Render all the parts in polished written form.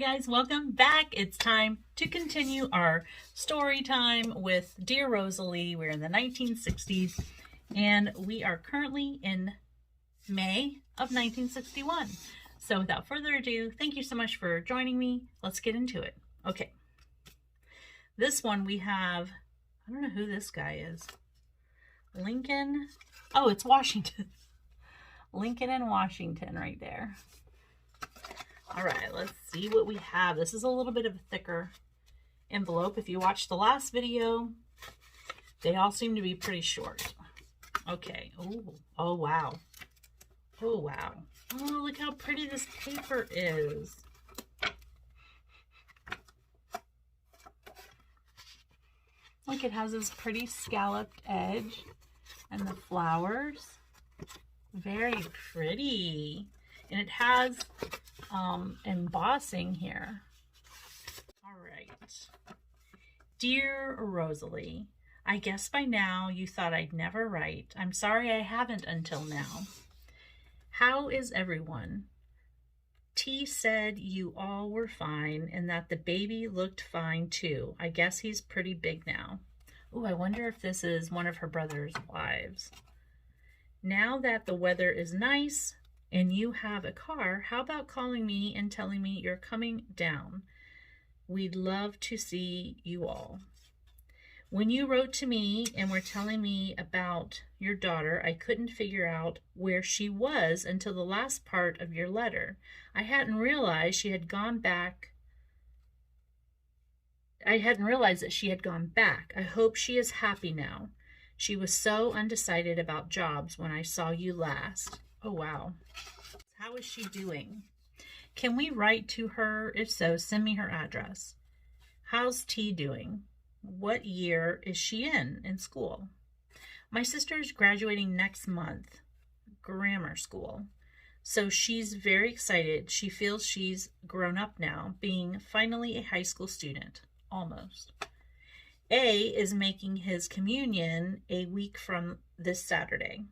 guys, welcome back. It's time to continue our story time with Dear Rosalie. We're in the 1960s and we are currently in May of 1961. So without further ado, thank you so much for joining me. Let's get into it. Okay. This one we have, I don't know who this guy is. Lincoln. Oh, it's Washington. Lincoln and Washington right there. All right, let's see what we have. This is a little bit of a thicker envelope. If you watched the last video, they all seem to be pretty short. Okay. Oh, wow. Oh, wow. Oh, look how pretty this paper is. Look, it has this pretty scalloped edge and the flowers. Very pretty. And it has embossing here. All right. Dear Rosalie, I guess by now you thought I'd never write. I'm sorry I haven't until now. How is everyone? T said you all were fine and that the baby looked fine too. I guess he's pretty big now. Oh, I wonder if this is one of her brother's wives. Now that the weather is nice and you have a car, how about calling me and telling me you're coming down? We'd love to see you all. When you wrote to me and were telling me about your daughter, I couldn't figure out where she was until the last part of your letter. I hadn't realized she had gone back. I hadn't realized that she had gone back. I hope she is happy now. She was so undecided about jobs when I saw you last. Oh, wow. How is she doing? Can we write to her? If so, send me her address. How's T doing? What year is she in school? My sister is graduating next month, grammar school. So she's very excited. She feels she's grown up now, being finally a high school student. Almost. A is making his communion a week from this Saturday.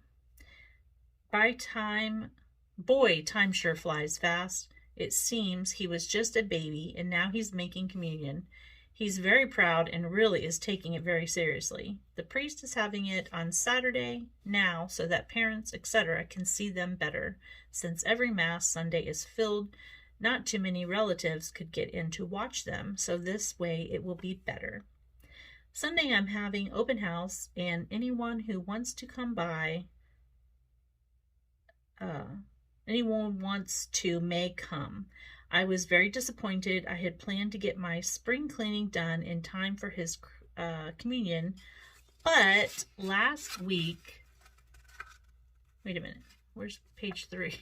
Boy, time sure flies fast. It seems he was just a baby and now he's making communion. He's very proud and really is taking it very seriously. The priest is having it on Saturday now so that parents, etc., can see them better. Since every Mass Sunday is filled, not too many relatives could get in to watch them, so this way it will be better. Sunday I'm having open house and anyone who wants to come by, anyone wants to may come. I was very disappointed. I had planned to get my spring cleaning done in time for his communion, but last week, wait a minute, where's page 3?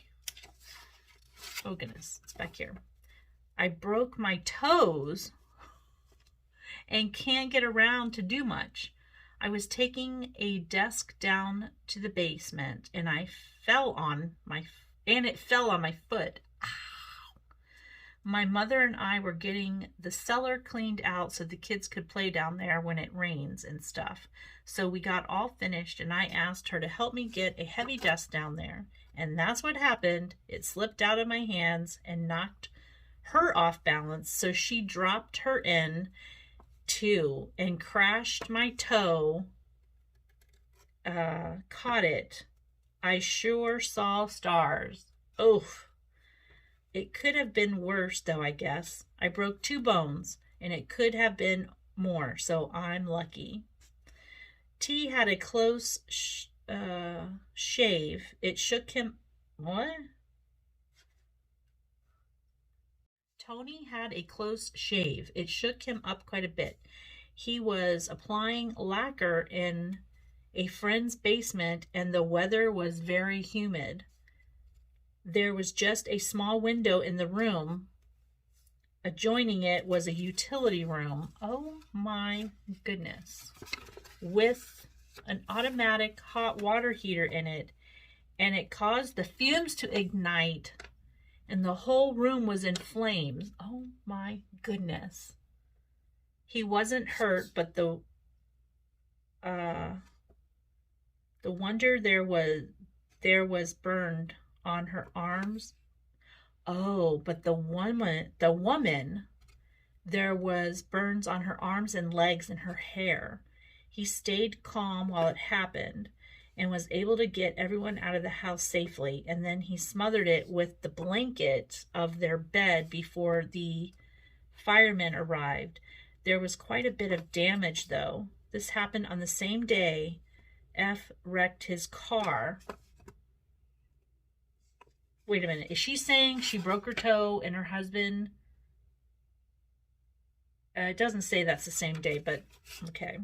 Oh goodness, it's back here. I broke my toes and can't get around to do much. I was taking a desk down to the basement and it fell on my foot. Ow. My mother and I were getting the cellar cleaned out so the kids could play down there when it rains and stuff. So we got all finished and I asked her to help me get a heavy desk down there. And that's what happened. It slipped out of my hands and knocked her off balance. So she dropped her in too and crashed my toe. Caught it. I sure saw stars. Oof. It could have been worse though, I guess. I broke 2 bones and it could have been more, so I'm lucky. T had a close shave. It shook him. What? Tony had a close shave. It shook him up quite a bit. He was applying lacquer in a friend's basement and the weather was very humid. There was just a small window in the room. Adjoining it was a utility room. Oh my goodness. With an automatic hot water heater in it, and it caused the fumes to ignite and the whole room was in flames. Oh my goodness. He wasn't hurt, but the wonder there was burned on her arms. Oh, but the woman, there was burns on her arms and legs and her hair. He stayed calm while it happened and was able to get everyone out of the house safely, and then he smothered it with the blanket of their bed before the firemen arrived. There was quite a bit of damage, though. This happened on the same day F wrecked his car. Wait a minute. Is she saying she broke her toe and her husband? It doesn't say that's the same day, but okay.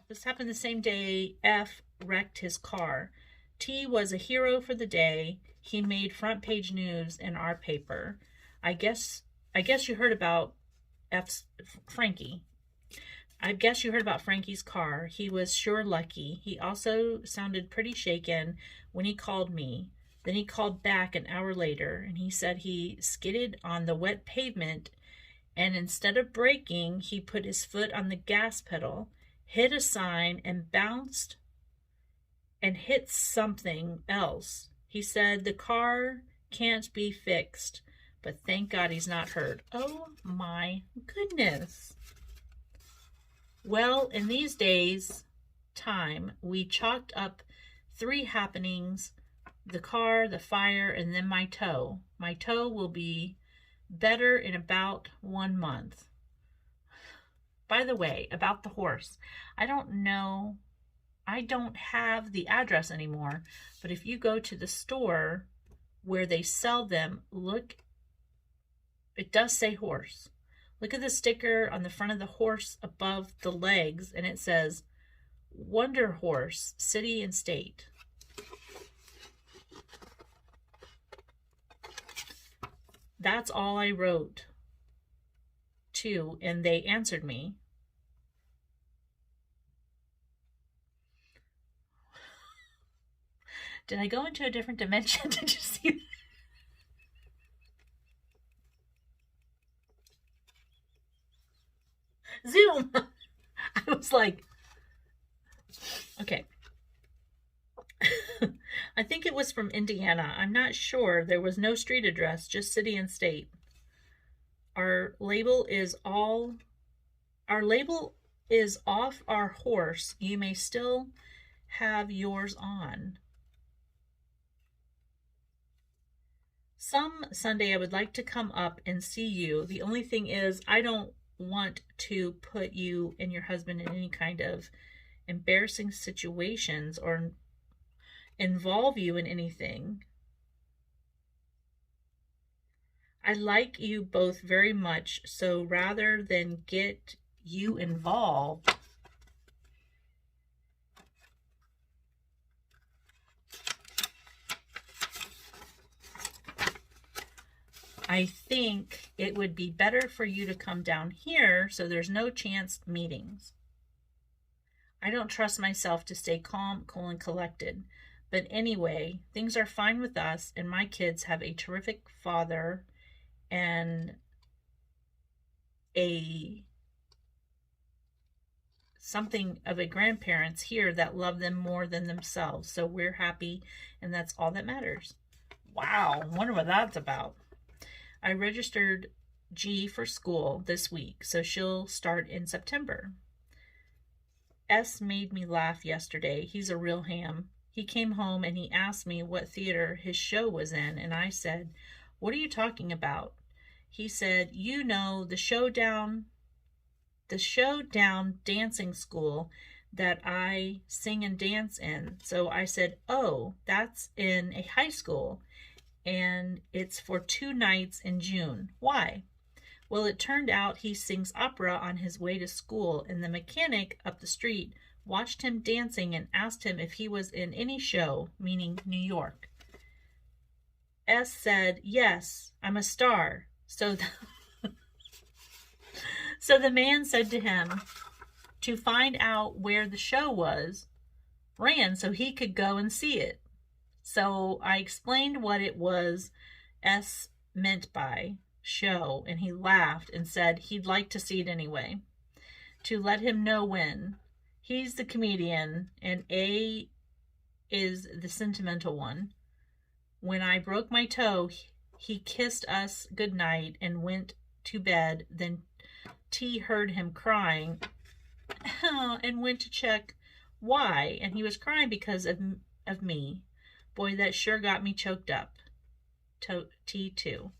This happened the same day F wrecked his car. T was a hero for the day. He made front page news in our paper. I guess you heard about Frankie. I guess you heard about Frankie's car. He was sure lucky. He also sounded pretty shaken when he called me. Then he called back an hour later, and he said he skidded on the wet pavement, and instead of braking, he put his foot on the gas pedal, hit a sign, and bounced and hit something else. He said the car can't be fixed, but thank God he's not hurt. Oh my goodness. Well, in these days' time, we chalked up 3 happenings: the car, the fire, and then my toe. My toe will be better in about 1 month. By the way, about the horse, I don't know, I don't have the address anymore, but if you go to the store where they sell them, look, it does say horse. Look at the sticker on the front of the horse above the legs, and it says Wonder Horse, City and State. That's all I wrote to, and they answered me. Did I go into a different dimension? Did you see that? Zoom! I was like, okay. I think it was from Indiana. I'm not sure. There was no street address, just city and state. Our label is off our horse. You may still have yours on. Some Sunday I would like to come up and see you. The only thing is I don't want to put you and your husband in any kind of embarrassing situations or involve you in anything. I like you both very much, so rather than get you involved, I think it would be better for you to come down here so there's no chance meetings. I don't trust myself to stay calm, cool, and collected. But anyway, things are fine with us, and my kids have a terrific father and something of a grandparents here that love them more than themselves. So we're happy, and that's all that matters. Wow, I wonder what that's about. I registered G for school this week, so she'll start in September. S made me laugh yesterday. He's a real ham. He came home and he asked me what theater his show was in, and I said, "What are you talking about?" He said, "You know, the showdown dancing school that I sing and dance in." So I said, "Oh, that's in a high school, and it's for 2 nights in June. Why?" Well, it turned out he sings opera on his way to school, and the mechanic up the street watched him dancing and asked him if he was in any show, meaning New York. S said, "Yes, I'm a star." So the man said to him to find out where the show was, ran so he could go and see it. So I explained what it was S meant by show, and he laughed and said he'd like to see it anyway, to let him know when. He's the comedian, and A is the sentimental one. When I broke my toe, He kissed us good night and went to bed. Then T heard him crying and went to check why. And he was crying because of me. Boy, that sure got me choked up. T too.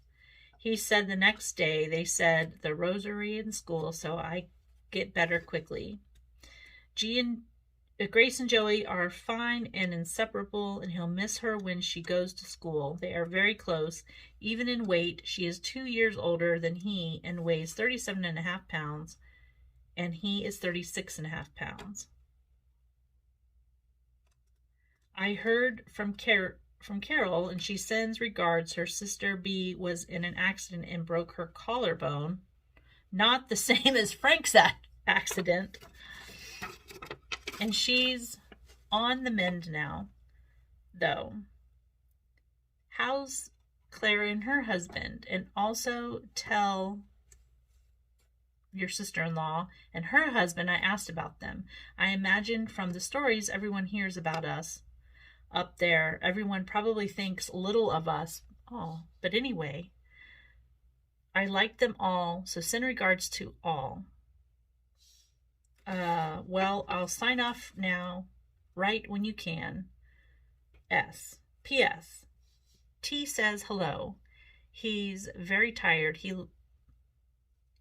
He said the next day they said the rosary in school, so I get better quickly. Grace and Joey are fine and inseparable, and he'll miss her when she goes to school. They are very close, even in weight. She is 2 years older than he and weighs 37.5 pounds, and he is 36.5 pounds. I heard from Carol, and she sends regards. Her sister B was in an accident and broke her collarbone. Not the same as Frank's accident. And she's on the mend now, though. How's Clara and her husband? And also tell your sister-in-law and her husband I asked about them. I imagine from the stories everyone hears about us up there, everyone probably thinks little of us. Oh, but anyway, I like them all, so send regards to all. Well, I'll sign off now. Write when you can. S. P.S. T says hello. He's very tired.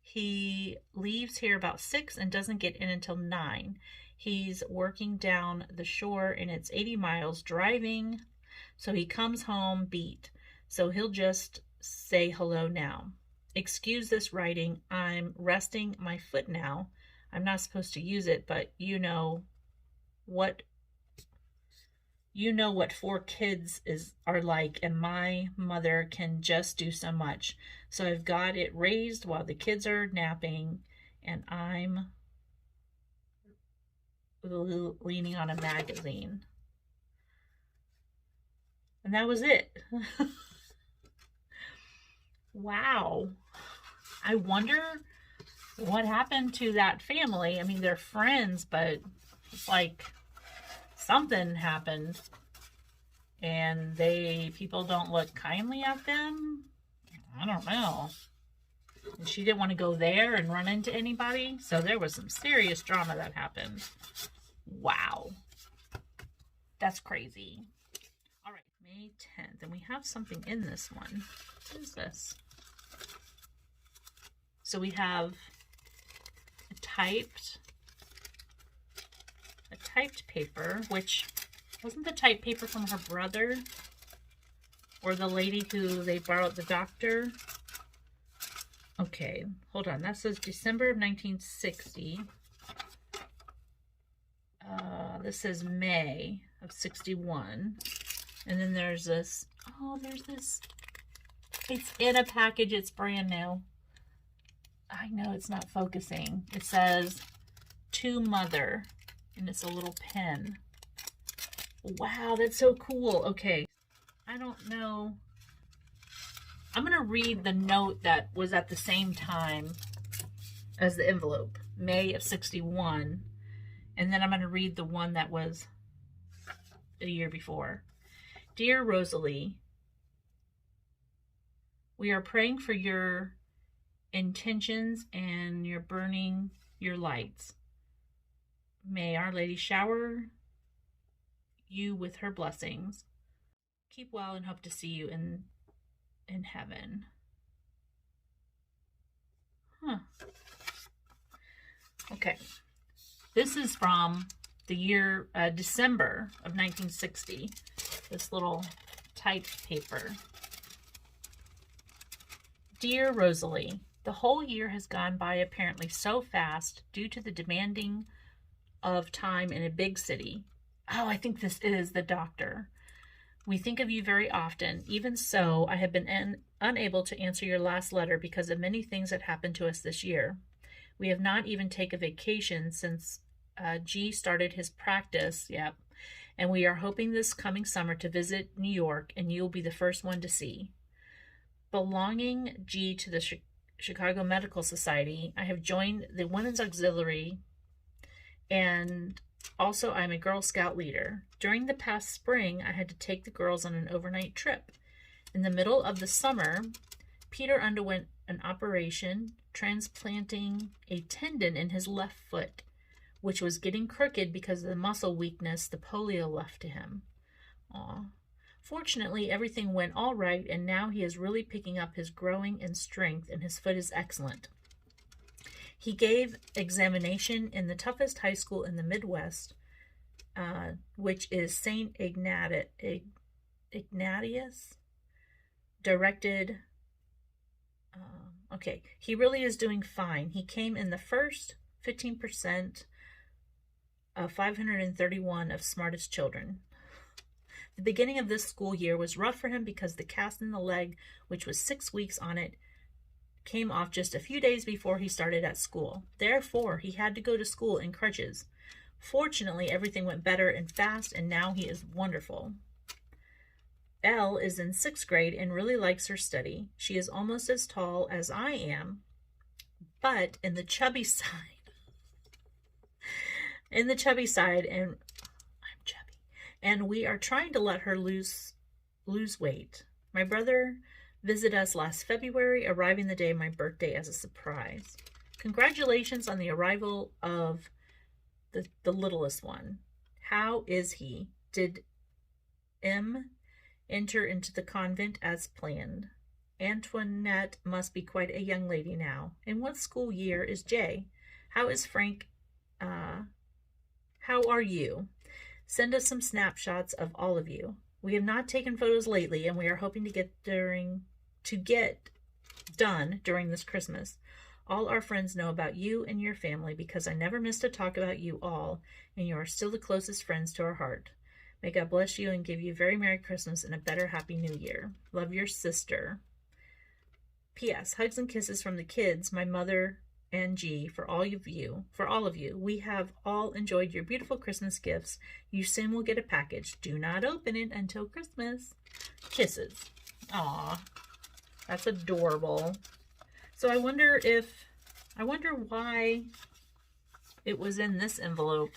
He leaves here about 6 and doesn't get in until 9. He's working down the shore and it's 80 miles driving, so he comes home beat. So he'll just say hello now. Excuse this writing. I'm resting my foot now. I'm not supposed to use it, but you know what 4 kids are like, and my mother can just do so much. So I've got it raised while the kids are napping, and I'm leaning on a magazine. And that was it. Wow. I wonder what happened to that family. I mean, they're friends, but it's like something happened and people don't look kindly at them. I don't know. And she didn't want to go there and run into anybody, so there was some serious drama that happened. Wow. That's crazy. All right, May 10th, and we have something in this one. What is this? So we have a typed paper, which wasn't the typed paper from her brother or the lady who they borrowed the doctor. Okay, hold on. That says December of 1960. This says May of 61. And then there's this. Oh, there's this. It's in a package. It's brand new. I know it's not focusing. It says to mother. And it's a little pen. Wow, that's so cool. Okay. I don't know. I'm going to read the note that was at the same time as the envelope. May of 61. And then I'm going to read the one that was a year before. Dear Rosalie, we are praying for your intentions and you're burning your lights. May Our Lady shower you with her blessings. Keep well and hope to see you in heaven. Huh. Okay. This is from the year December of 1960. This little typed paper. Dear Rosalie, the whole year has gone by apparently so fast due to the demanding of time in a big city. Oh, I think this is the doctor. We think of you very often. Even so, I have been unable to answer your last letter because of many things that happened to us this year. We have not even taken a vacation since G started his practice. Yep. And we are hoping this coming summer to visit New York, and you'll be the first one to see. Belonging G to the Chicago Medical Society, I have joined the Women's Auxiliary, and also I'm a Girl Scout leader. During the past spring, I had to take the girls on an overnight trip. In the middle of the summer, Peter underwent an operation transplanting a tendon in his left foot, which was getting crooked because of the muscle weakness the polio left to him. Aw. Fortunately, everything went all right, and now he is really picking up his growing in strength, and his foot is excellent. He gave examination in the toughest high school in the Midwest, which is St. Ignatius, directed. Okay, he really is doing fine. He came in the first 15% of 531 of smartest children. The beginning of this school year was rough for him because the cast in the leg, which was 6 weeks on it, came off just a few days before he started at school. Therefore, he had to go to school in crutches. Fortunately, everything went better and fast, and now he is wonderful. Elle is in 6th grade and really likes her study. She is almost as tall as I am, but in the chubby side. And I'm chubby. And we are trying to let her lose weight. My brother visited us last February, arriving the day of my birthday as a surprise. Congratulations on the arrival of the littlest one. How is he? Did M enter into the convent as planned? Antoinette must be quite a young lady now. In what school year is Jay? How is Frank? How are you? Send us some snapshots of all of you. We have not taken photos lately, and we are hoping to get done during this Christmas. All our friends know about you and your family because I never miss to talk about you all, and you are still the closest friends to our heart. May God bless you and give you a very Merry Christmas and a better Happy New Year. Love, your sister. P.S. Hugs and kisses from the kids, my mother and G, for all of you. We have all enjoyed your beautiful Christmas gifts. You soon will get a package. Do not open it until Christmas. Kisses. Aw, that's adorable. So I wonder why it was in this envelope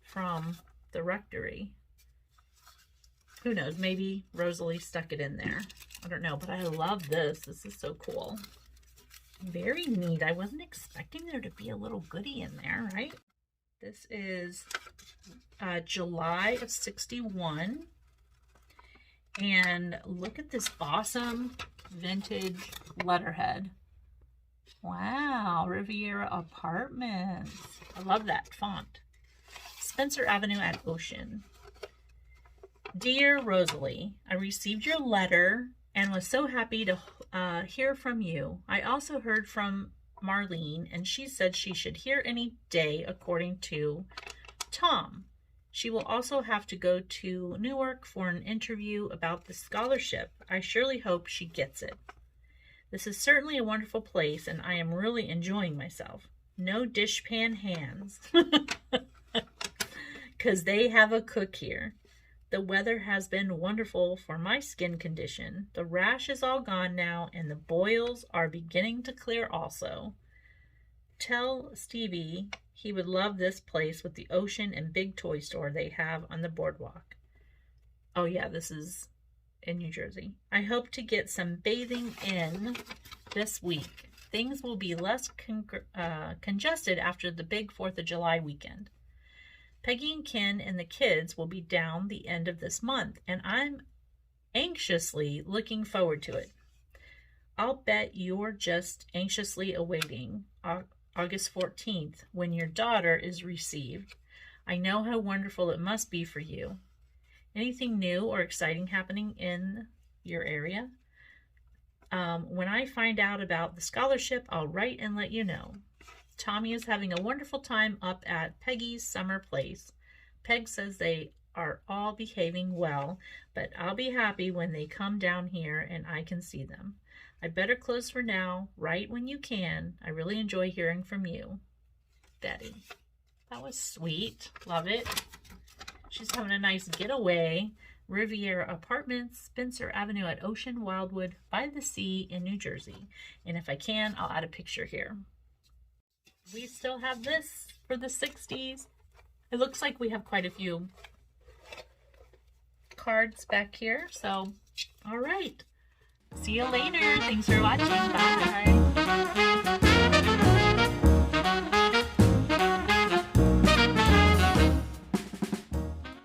from the rectory. Who knows? Maybe Rosalie stuck it in there. I don't know, but I love this. This is so cool. Very neat. I wasn't expecting there to be a little goodie in there, right? This is July of 61. And look at this awesome vintage letterhead. Wow, Riviera Apartments. I love that font. Spencer Avenue at Ocean. Dear Rosalie, I received your letter and was so happy to hear from you. I also heard from Marlene, and she said she should hear any day according to Tom. She will also have to go to Newark for an interview about the scholarship. I surely hope she gets it. This is certainly a wonderful place, and I am really enjoying myself. No dishpan hands, because they have a cook here. The weather has been wonderful for my skin condition. The rash is all gone now, and the boils are beginning to clear also. Tell Stevie he would love this place with the ocean and big toy store they have on the boardwalk. Oh yeah, this is in New Jersey. I hope to get some bathing in this week. Things will be less congested after the big 4th of July weekend. Peggy and Ken and the kids will be down the end of this month, and I'm anxiously looking forward to it. I'll bet you're just anxiously awaiting August 14th when your daughter is received. I know how wonderful it must be for you. Anything new or exciting happening in your area? When I find out about the scholarship, I'll write and let you know. Tommy is having a wonderful time up at Peggy's summer place. Peg says they are all behaving well, but I'll be happy when they come down here and I can see them. I'd better close for now. Write when you can. I really enjoy hearing from you. Betty. That was sweet. Love it. She's having a nice getaway. Riviera Apartments, Spencer Avenue at Ocean, Wildwood, by the sea in New Jersey. And if I can, I'll add a picture here. We still have this for the 60s. It looks like we have quite a few cards back here. So, all right. See you later. Thanks for watching. Bye.